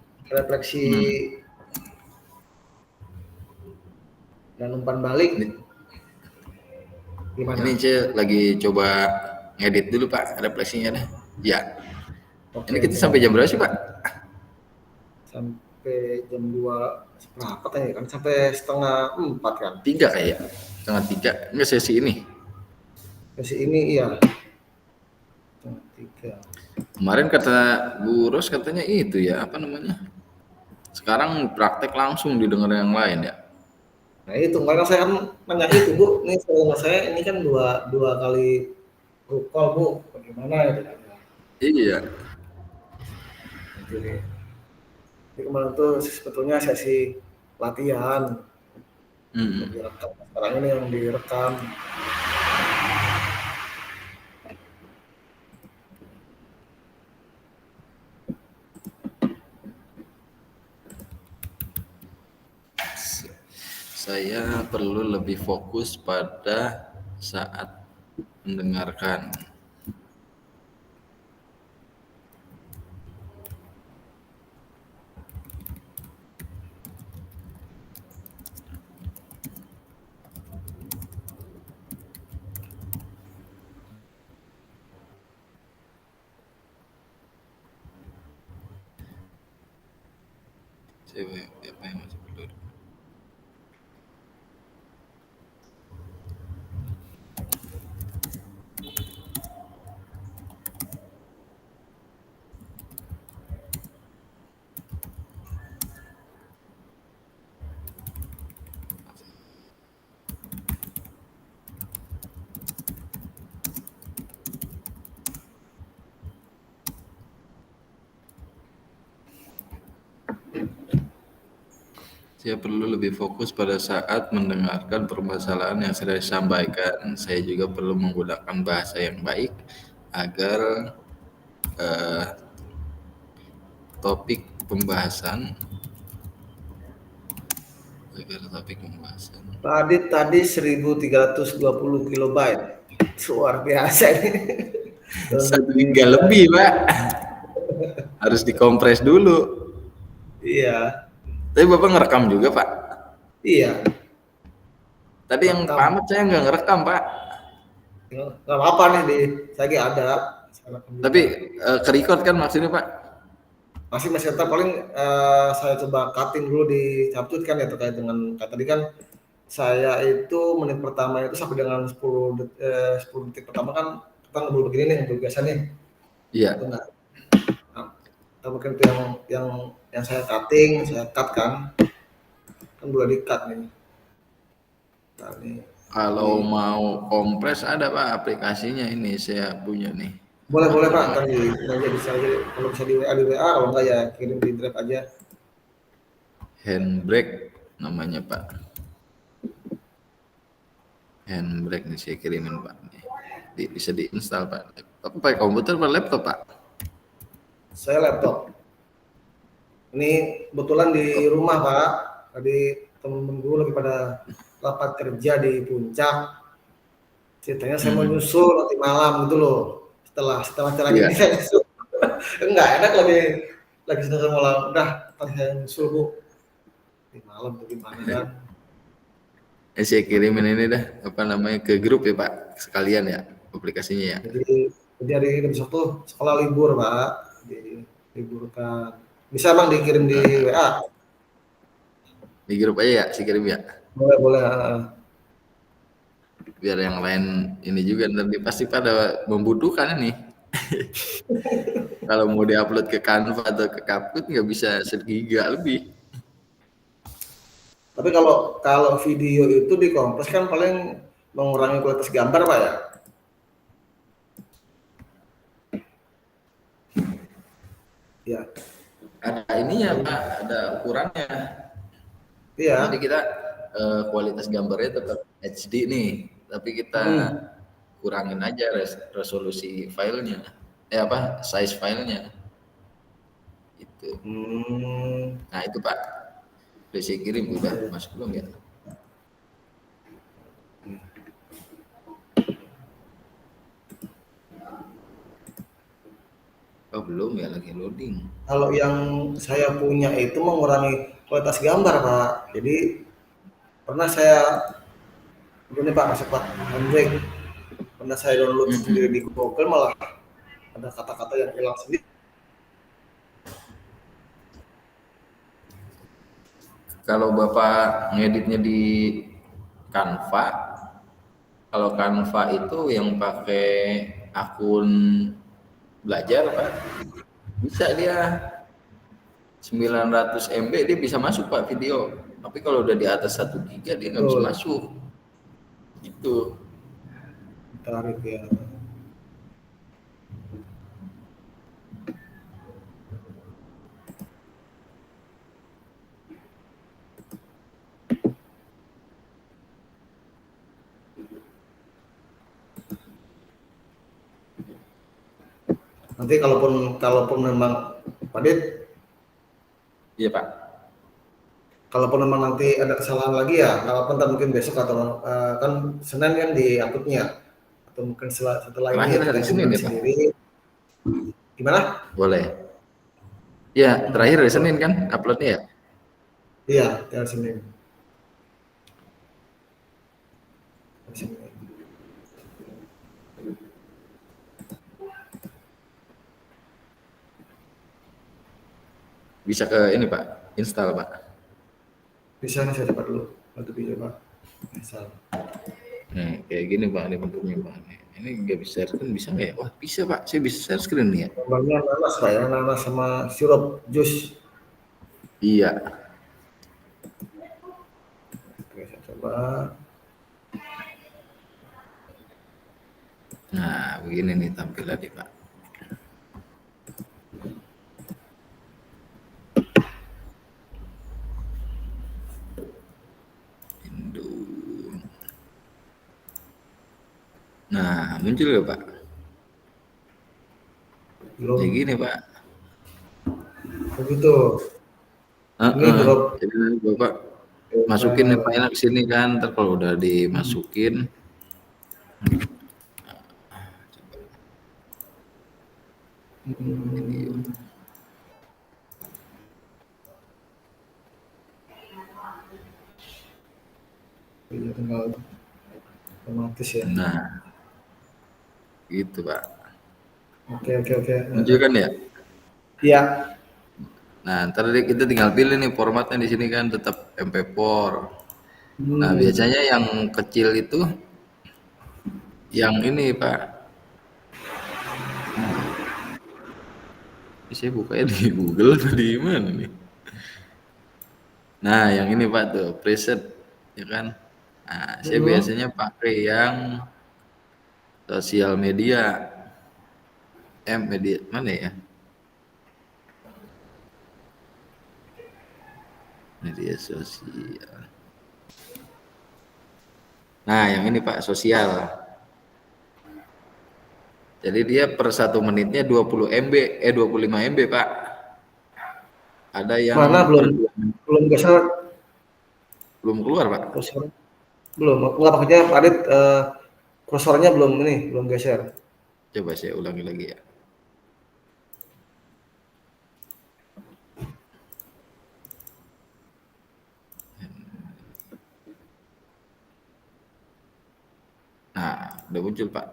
dan umpan balik. Gimana? Ini saya lagi coba ngedit dulu Pak refleksinya deh. Ya. Oke, Ini kita sampai jam berapa sih Pak? sampai jam 2 berapa tadi kan, sampai setengah 4 kan. 3 kayak. Setengah 3. Enggak sesi ini. Sesi ini iya. Setengah 3. Kemarin kata Bu Ros katanya itu ya, apa namanya? Sekarang praktek langsung didengar yang lain ya. Nah itu kemarin saya kan nanya itu Bu, ini saya ini kan dua kali call Bu, bagaimana itu kan? Iya. Jadi kemarin tuh sebetulnya sesi latihan direkam, sekarang ini yang direkam. Saya perlu lebih fokus pada saat mendengarkan. Apa yang masih perlu? Saya perlu lebih fokus pada saat mendengarkan permasalahan yang saya sampaikan. Saya juga perlu menggunakan bahasa yang baik agar eh, topik pembahasan. Topik pembahasan. Tadi 1320 kilobyte. Luar biasa ini. 1 giga lebih, Pak. Harus dikompres dulu. Iya, Tapi Bapak ngerekam juga, Pak. iya. Tadi yang Rekam. pamit saya nggak ngerekam, Pak. Nggak apa-apa nih, saya ada. Saya rekam juga. Tapi ke-record kan maksudnya, Pak? Masih tetap paling saya coba cutting dulu di Capcut kan ya terkait dengan tadi kan saya itu menit pertama itu sampai dengan 10 detik pertama kan kita ngobrol begini nih, ngobrol biasa nih. Iya. Itu enggak. Nah, mungkin itu yang saya cutting, saya cut kan boleh di-cut nih. Nah, nih. Kalau mau kompres ada, Pak, aplikasinya ini saya punya nih. Boleh Pak, nanti bisa aja kalau bisa di WA, kalau enggak ya kirim di Drive aja. Handbrake namanya, Pak. Handbrake nih saya kirimin, Pak. Bisa diinstal, Pak. Tapi pakai komputer atau laptop, Pak? Saya laptop. Ini kebetulan di rumah Pak. Tadi temen-temen gue lagi pada rapat kerja di puncak. Ceritanya saya mau nyusul nanti malam gitu loh. Setelah acara ini saya nyusul. Enggak enak lagi sedang malam. Udah, nanti saya nyusul Bu. Di malam tuh gimana kan? Saya kirimin ini dah, apa namanya, ke grup ya, Pak, sekalian ya aplikasinya ya. Jadi hari ini Sabtu sekolah libur Pak, diliburkan. Bisa Bang dikirim di WA? Di grup aja ya, saya kirim ya. Boleh. Biar yang lain ini juga nanti pasti pada membutuhkan ini. Kalau mau diupload ke Canva atau ke CapCut nggak bisa 1 giga lebih. Tapi kalau video itu dikompres kan paling mengurangi kualitas gambar Pak ya? Ya. Ada ininya, Pak, ada ukurannya. Iya. Jadi kita kualitas gambarnya tetap HD nih, tapi kita kurangin aja resolusi filenya. Size filenya. Itu. Nah, itu Pak. Udah saya kirim, udah masuk belum ya? Oh, belum ya, lagi loading. Kalau yang saya punya itu mengurangi kualitas gambar Pak. Jadi pernah saya ini Pak masuk Pak Handbrake. Pernah saya download sendiri di Google malah ada kata-kata yang hilang sendiri. Kalau Bapak ngeditnya di Canva, kalau Canva itu yang pakai akun belajar, Pak, bisa dia 900 MB dia bisa masuk, Pak, video. Tapi kalau udah di atas 1 giga dia nggak bisa masuk. Gitu. Tarik ya. Nanti kalaupun memang Pak Dit, Iya, Pak. kalaupun memang nanti ada kesalahan lagi ya, kalaupun mungkin besok atau kan Senin kan di uploadnya atau mungkin setelah ini Terakhir hari Senin ya, Pak? sendiri. Gimana? Boleh. Ya, terakhir hari Senin kan uploadnya ya? Iya, hari Senin. Bisa ke ini, Pak, install, Pak. Bisa nih saya dapat dulu. Bantu bisa Pak. Install. Nah, kayak gini, Pak, ini bentuknya, Pak. Ini nggak bisa share screen, bisa nggak ya? Wah, bisa, Pak. Saya bisa share screen nih ya. Gambarnya nanas Pak ya, nanas sama sirup jus. Iya. Oke, saya coba. Nah, begini nih tampilannya, Pak. Nah, muncul ya, Pak? belum Kayak gini Pak. begitu. Ini Heeh. drop Jadi nanti Bapak masukin nih filenya ke sini kan, ntar kalau udah dimasukin video. Iya, tinggal otomatis ya. Nah, gitu Pak. Oke. Muncul kan ya? Iya. Nah, ntar kita tinggal pilih nih formatnya di sini kan tetap MP4. Nah, Hmm. biasanya yang kecil itu yang ini Pak. Ini saya bukanya di Google atau di mana nih? Nah, yang ini Pak tuh preset ya kan. Nah, saya Hmm. biasanya pakai yang sosial media. Media mana ya? Media sosial. Nah, yang ini Pak sosial. Jadi dia per 1 menitnya 20 MB, 25 MB Pak. Ada yang Mana per belum 2 menit. belum geser Belum keluar Pak. kursor belum. Enggak maksudnya Pak Adit kursornya belum ini belum geser. Coba saya ulangi lagi ya. Nah, udah muncul Pak.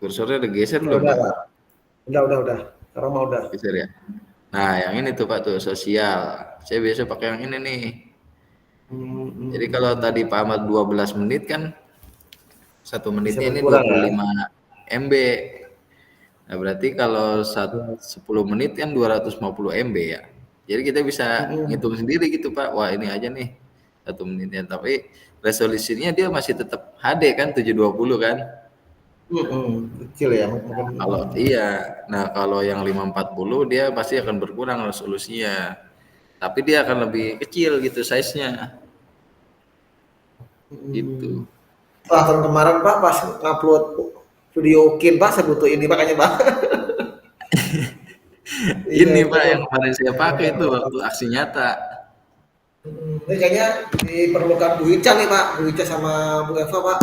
Kursornya udah geser belum Udah Pak? Pak. Udah. Sekarang mau udah. Geser ya. Nah, yang ini tuh Pak tuh sosial. Saya biasa pakai yang ini nih. Jadi kalau tadi Pak Ahmad 12 menit kan 1 menitnya Bisa ini berkurang ya. 25 MB. Nah, berarti kalau 10 menit kan 250 MB ya. Jadi kita bisa Mm-mm. ngitung sendiri gitu Pak. Wah, ini aja nih 1 menitnya. Tapi resolusinya dia masih tetap HD kan 720 kan. Kecil ya mungkin. Kalau iya, nah kalau yang 540 dia pasti akan berkurang resolusinya. Tapi dia akan lebih kecil gitu size-nya. Gitu. Wah, tahun kemarin Pak pas ngupload video Kin Pak saya butuh ini makanya Pak. Iya Ini itu Pak yang kemarin saya pakai itu waktu aksi nyata. ini kayaknya diperlukan Bu Ica nih Pak, Bu Ica sama Bu Eva Pak.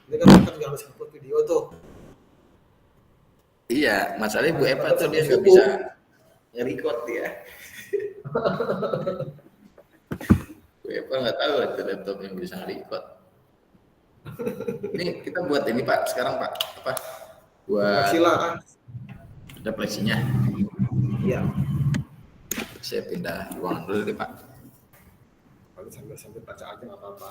Ini kan kita juga harus upload video tuh. Iya, masalahnya Bu Eva Kan tuh dia satu nggak suku. bisa nge-record ya. Bu Eva nggak tahu itu laptop yang bisa nge-record. Ini kita buat ini Pak sekarang Pak apa? Buat Pancasila kan. refleksinya. Iya. Saya pindah ruangan dulu deh Pak. Sambil baca aja nggak apa-apa.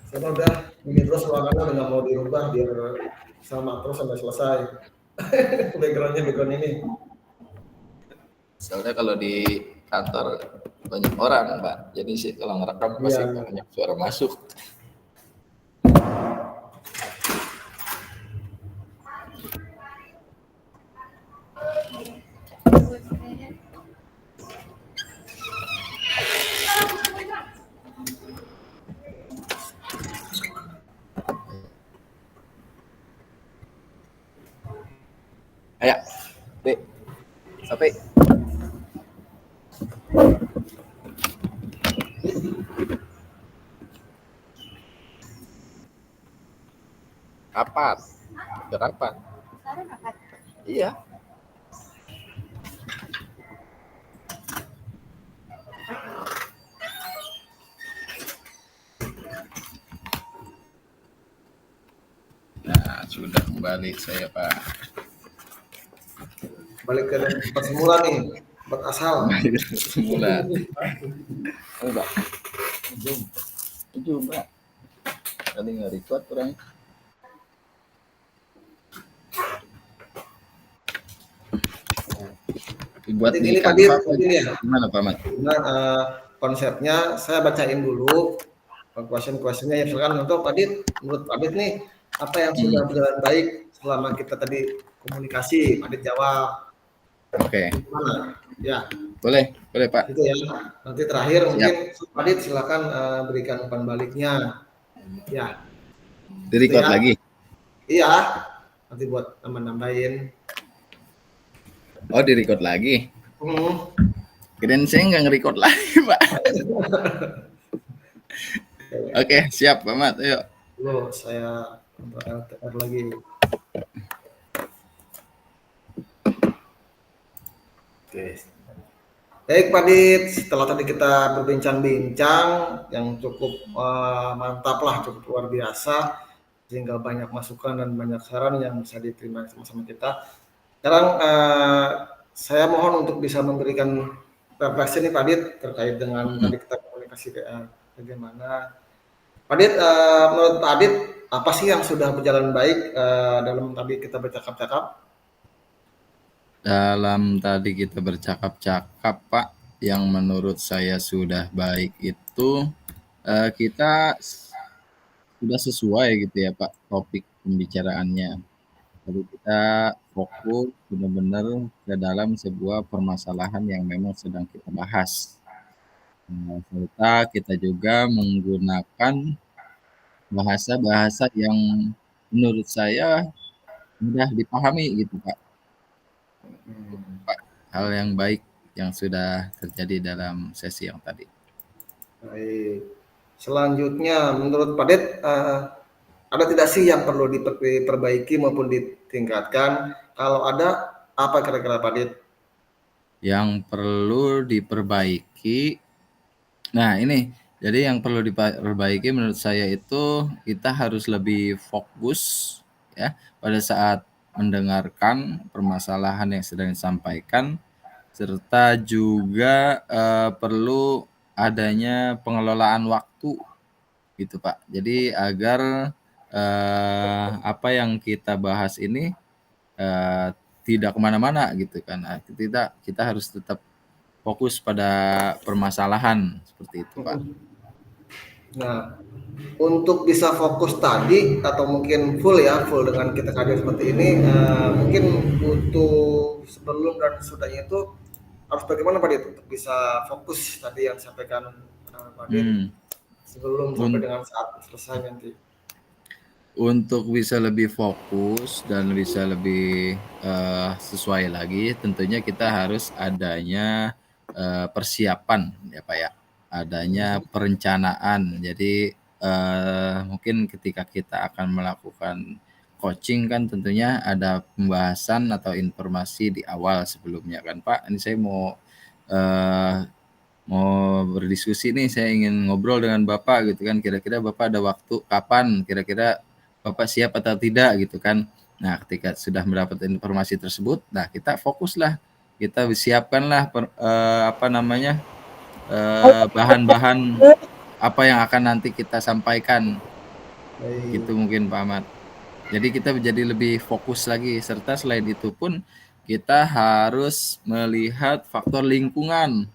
Saya udah ini terus ruangannya nggak mau dirubah biar sama terus sampai selesai. background ini. Soalnya kalau di kantor banyak orang Pak, jadi sih kalau ngerekam pasti Iya. banyak suara masuk. Ayo, Dek, sampai. Kapan? Udah kapan? Iya. Nah, sudah kembali saya Pak. Balik ke tempat semula nih, tempat asal. Semula. Oh, Pak. Zoom, Pak. Tadi nggak record kurang. Buat di Ini Pak Dir, kantor ini ya. gimana Pak Mat? Nah, konsepnya saya bacain dulu question-questionnya ya misalkan untuk Pak Dit, menurut Pak Dit nih apa yang sudah berjalan baik selama kita tadi komunikasi, Pak Dit jawab. Oke. Gimana? Ya, Boleh Pak. itu ya. Nanti terakhir Siap. mungkin Pak Dit silakan berikan umpan baliknya. Ya. Di record ya. lagi. Iya. nanti buat nambahin. Oh, di-record lagi. Hmm. Kirain saya nggak nge-record lagi, Pak. Oke, siap, Pak Mat. Ayo. Lo saya untuk LTR lagi. Oke. Baik Pak Dit, setelah tadi kita berbincang-bincang yang cukup mantap lah, cukup luar biasa, sehingga banyak masukan dan banyak saran yang bisa diterima sama-sama kita. Sekarang saya mohon untuk bisa memberikan refleksi nih Pak Dit terkait dengan tadi kita komunikasi bagaimana. Pak Dit, menurut Pak Dit, apa sih yang sudah berjalan baik dalam tadi kita bercakap-cakap? Dalam tadi kita bercakap-cakap, Pak, yang menurut saya sudah baik itu kita sudah sesuai gitu ya, Pak, topik pembicaraannya. Jadi kita fokus benar-benar ke dalam sebuah permasalahan yang memang sedang kita bahas. Serta kita juga menggunakan bahasa-bahasa yang menurut saya mudah dipahami gitu, Pak. Pak, hal yang baik yang sudah terjadi dalam sesi yang tadi. Baik. Selanjutnya, menurut Pak Dit, ada tidak sih yang perlu diperbaiki maupun ditingkatkan? Kalau ada, apa kira-kira Pak Dit? Yang perlu diperbaiki, nah ini, jadi yang perlu diperbaiki menurut saya itu kita harus lebih fokus ya pada saat mendengarkan permasalahan yang sedang disampaikan, serta juga perlu adanya pengelolaan waktu gitu Pak. Jadi agar apa yang kita bahas ini eh, tidak kemana-mana gitu kan. Nah, kita harus tetap fokus pada permasalahan seperti itu Pak. Nah, untuk bisa fokus tadi atau mungkin full dengan kita kader seperti ini, mungkin butuh sebelum dan sudahnya itu harus bagaimana Pak Dit untuk bisa fokus tadi yang disampaikan Pak Dit sebelum sampai Un- dengan saat selesai nanti. Untuk bisa lebih fokus dan bisa lebih sesuai lagi, tentunya kita harus adanya persiapan ya Pak ya, adanya perencanaan. Jadi mungkin ketika kita akan melakukan coaching kan tentunya ada pembahasan atau informasi di awal sebelumnya kan Pak. Ini saya eh, mau berdiskusi nih, saya ingin ngobrol dengan Bapak gitu kan, kira-kira Bapak ada waktu kapan, kira-kira Bapak siap atau tidak gitu kan. Nah, ketika sudah mendapat informasi tersebut, nah kita fokuslah, kita siapkanlah bahan-bahan apa yang akan nanti kita sampaikan Baik. gitu mungkin Pak Ahmad. Jadi kita menjadi lebih fokus lagi, serta selain itu pun kita harus melihat faktor lingkungan.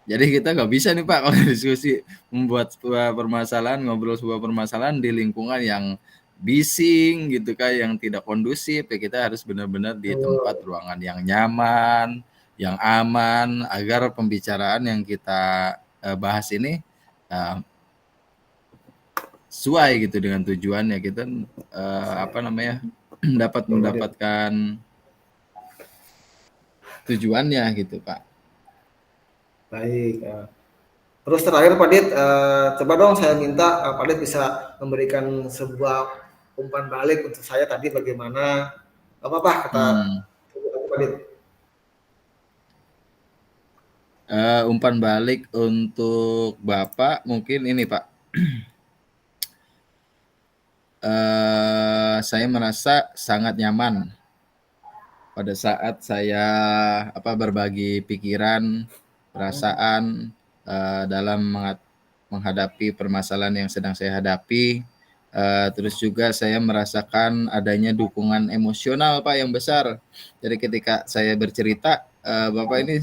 Jadi kita nggak bisa nih Pak kalau diskusi membuat sebuah permasalahan, ngobrol sebuah permasalahan di lingkungan yang bising gitu kan, yang tidak kondusif. Ya kita harus benar-benar di tempat ruangan yang nyaman, yang aman, agar pembicaraan yang kita bahas ini sesuai gitu dengan tujuannya. Kita dapat mendapatkan tujuannya gitu Pak. Baik. Terus terakhir Pak Dit, coba dong saya minta Pak Dit bisa memberikan sebuah umpan balik untuk saya tadi bagaimana? Apa-apa kata Hmm. Pak Dit. Umpan balik untuk Bapak mungkin ini Pak. Saya merasa sangat nyaman pada saat saya berbagi pikiran, perasaan dalam menghadapi permasalahan yang sedang saya hadapi. Terus juga saya merasakan adanya dukungan emosional Pak yang besar. Jadi ketika saya bercerita, Bapak ini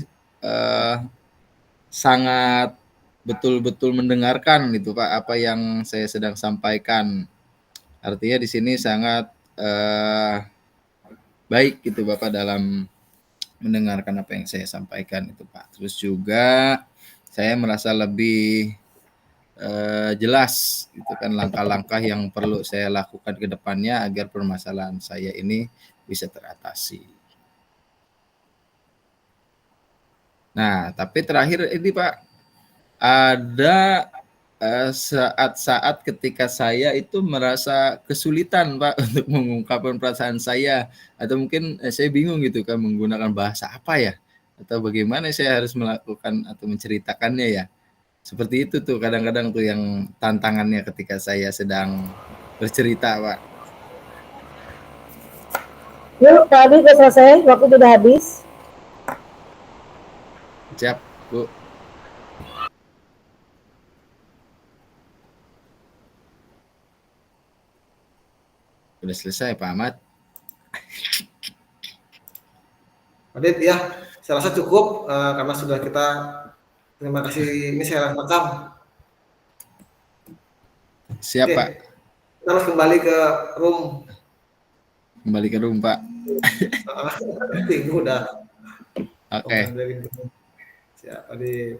sangat betul-betul mendengarkan gitu Pak apa yang saya sedang sampaikan. Artinya di sini sangat baik gitu Bapak dalam mendengarkan apa yang saya sampaikan itu Pak. Terus juga saya merasa lebih jelas itu kan langkah-langkah yang perlu saya lakukan ke depannya agar permasalahan saya ini bisa teratasi. Nah, tapi terakhir ini Pak, ada saat-saat ketika saya itu merasa kesulitan Pak untuk mengungkapkan perasaan saya, atau mungkin saya bingung gitu kan menggunakan bahasa apa ya, atau bagaimana saya harus melakukan atau menceritakannya ya. Seperti itu tuh kadang-kadang tuh yang tantangannya ketika saya sedang bercerita, Pak. Yuk, tadi udah selesai, waktu udah habis. Siap, Bu. Udah selesai, Pak Ahmad. Adit ya, saya rasa cukup karena sudah kita, terima kasih, ini saya rekam. Siap, Oke, Pak. kita harus kembali ke room. Kembali ke room, Pak. Minggu udah. Oke. Siap, Adit.